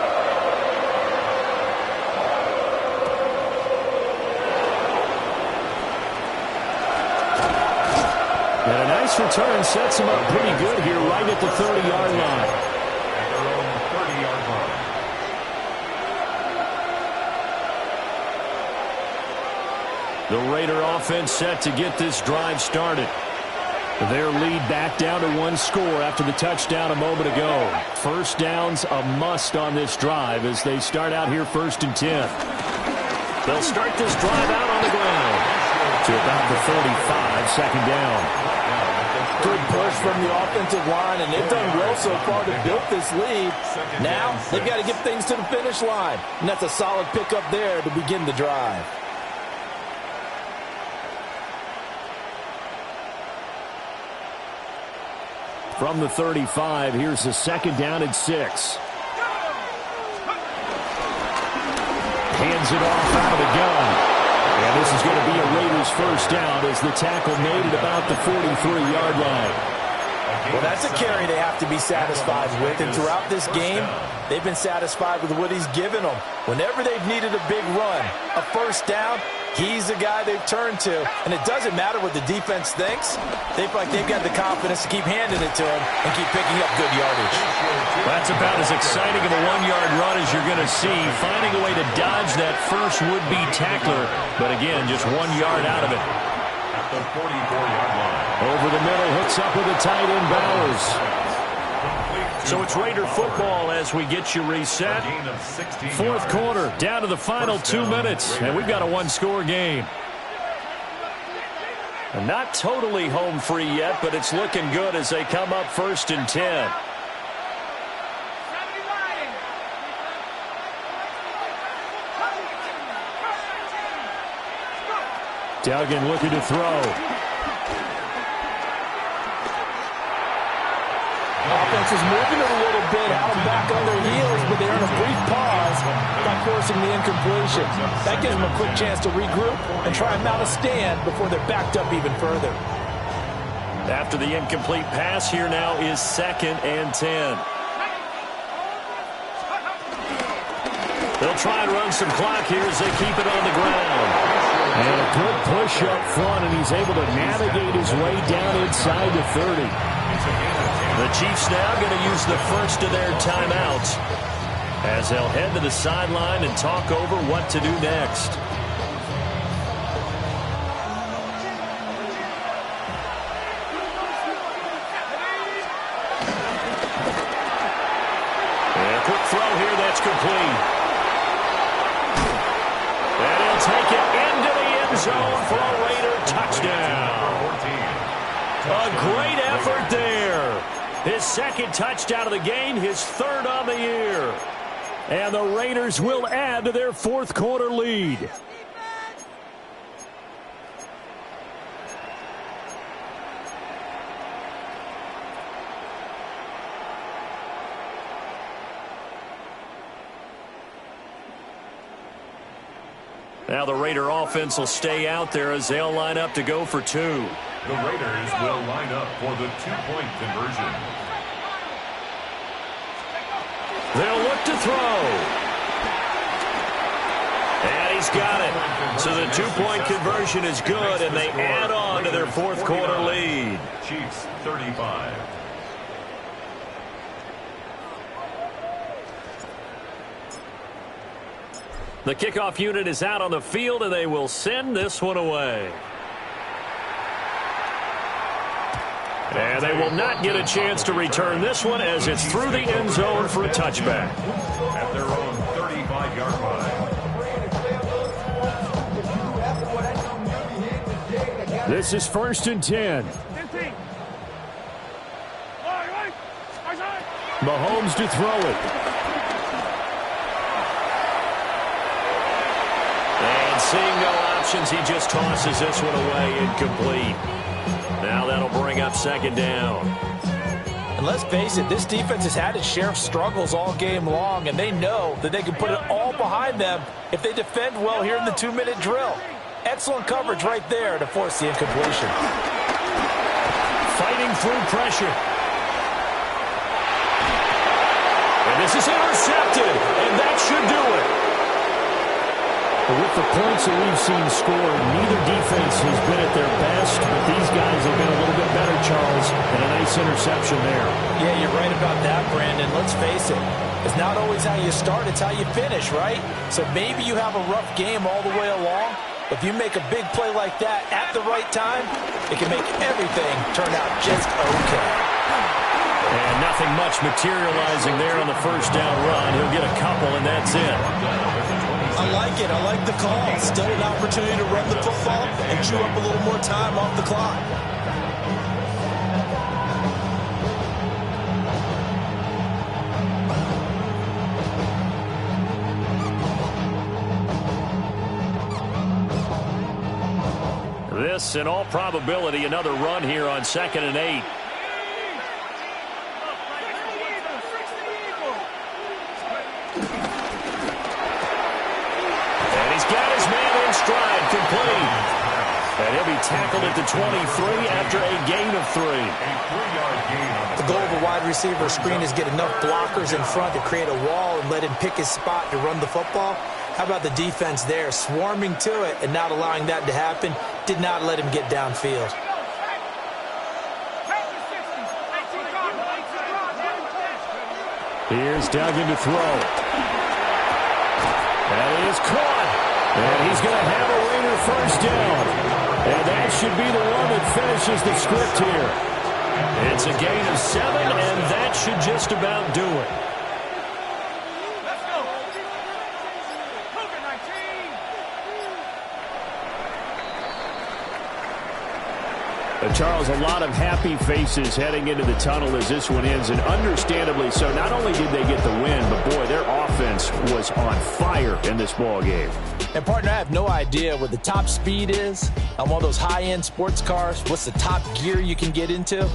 And a nice return sets him up pretty good here right at the 30-yard line. At their own 30-yard line. The Raider offense set to get this drive started. Their lead back down to one score after the touchdown a moment ago. First down's a must on this drive as they start out here 1st and 10. They'll start this drive out on the ground to about the 35, second down. Good push from the offensive line, and they've done well so far to build this lead. Now they've got to get things to the finish line, and that's a solid pickup there to begin the drive. From the 35, here's a second down and 6. Hands it off out of the gun. And this is going to be a Raiders first down as the tackle made at about the 43-yard line. Well, that's a carry they have to be satisfied with. And throughout this game, they've been satisfied with what he's given them. Whenever they've needed a big run, a first down, he's the guy they've turned to. And it doesn't matter what the defense thinks. They feel like they've got the confidence to keep handing it to him and keep picking up good yardage. That's about as exciting of a one-yard run as you're going to see. Finding a way to dodge that first would-be tackler. But again, just 1 yard out of it. At the 44-yard line. Over the middle, hooks up with a tight end, Bowers. So it's Raider football as we get you reset. Fourth quarter, down to the final 2 minutes, and we've got a one-score game. And not totally home free yet, but it's looking good as they come up 1st and 10. Duggan looking to throw. Offense is moving it a little bit, out them back on their heels, but they earn a brief pause by forcing the incompletion. That gives them a quick chance to regroup and try and mount a stand before they're backed up even further. After the incomplete pass, here now is 2nd and 10. They'll try and run some clock here as they keep it on the ground. And a good push up front, and he's able to navigate his way down inside the 30. The Chiefs now going to use the first of their timeouts as they'll head to the sideline and talk over what to do next. And a quick throw here that's complete. And he'll take it into the end zone for a Raider touchdown. A great effort there. His 2nd touchdown of the game, his 3rd on the year. And the Raiders will add to their 4th quarter lead. Now the Raider offense will stay out there as they'll line up to go for 2. The Raiders will line up for the 2-point conversion. They'll look to throw. And he's got it. So the 2-point conversion is good, and they add on to their 4th quarter lead. Chiefs 35. The kickoff unit is out on the field, and they will send this one away. And they will not get a chance to return this one as it's through the end zone for a touchback. At their own 35-yard line. This is 1st and 10. Mahomes to throw it. And seeing no options, he just tosses this one away, incomplete. Now that'll bring up 2nd down. And let's face it, this defense has had its share of struggles all game long, and they know that they can put it all behind them if they defend well here in the 2-minute drill. Excellent coverage right there to force the incompletion. Fighting through pressure. And this is intercepted, and that should do it. But with the points that we've seen scored, neither defense has been at their best, but these guys have been a little bit better, Charles, and a nice interception there. Yeah, you're right about that, Brandon. Let's face it. It's not always how you start, it's how you finish, right? So maybe you have a rough game all the way along. If you make a big play like that at the right time, it can make everything turn out just okay. And nothing much materializing there on the 1st down run. He'll get a couple, and that's it. I like it. I like the call. Still an opportunity to run the football and chew up a little more time off the clock. This, in all probability, another run here on 2nd and 8. And he's got his man in stride, complete. And he'll be tackled at the 23 after a gain of 3. The goal of a wide receiver screen is get enough blockers in front to create a wall and let him pick his spot to run the football. How about the defense there, swarming to it and not allowing that to happen? Did not let him get downfield. Here's Duggan to throw. That is caught. And he's going to have a ringer 1st down. And that should be the one that finishes the script here. It's a gain of 7, and that should just about do it. Charles, a lot of happy faces heading into the tunnel as this one ends, and understandably so. Not only did they get the win, but boy, their offense was on fire in this ball game. And partner, I have no idea what the top speed is on one of those high-end sports cars. What's the top gear you can get into?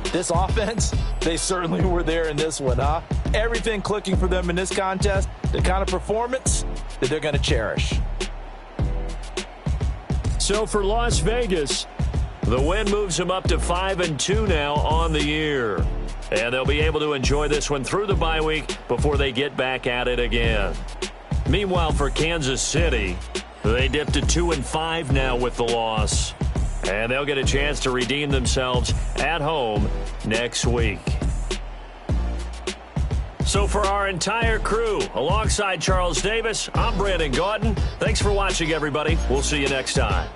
This offense, they certainly were there in this one, huh? Everything clicking for them in this contest, the kind of performance that they're going to cherish. So for Las Vegas, the win moves them up to 5-2 now on the year. And they'll be able to enjoy this one through the bye week before they get back at it again. Meanwhile, for Kansas City, they dipped to 2-5 now with the loss. And they'll get a chance to redeem themselves at home next week. So for our entire crew, alongside Charles Davis, I'm Brandon Gaudin. Thanks for watching, everybody. We'll see you next time.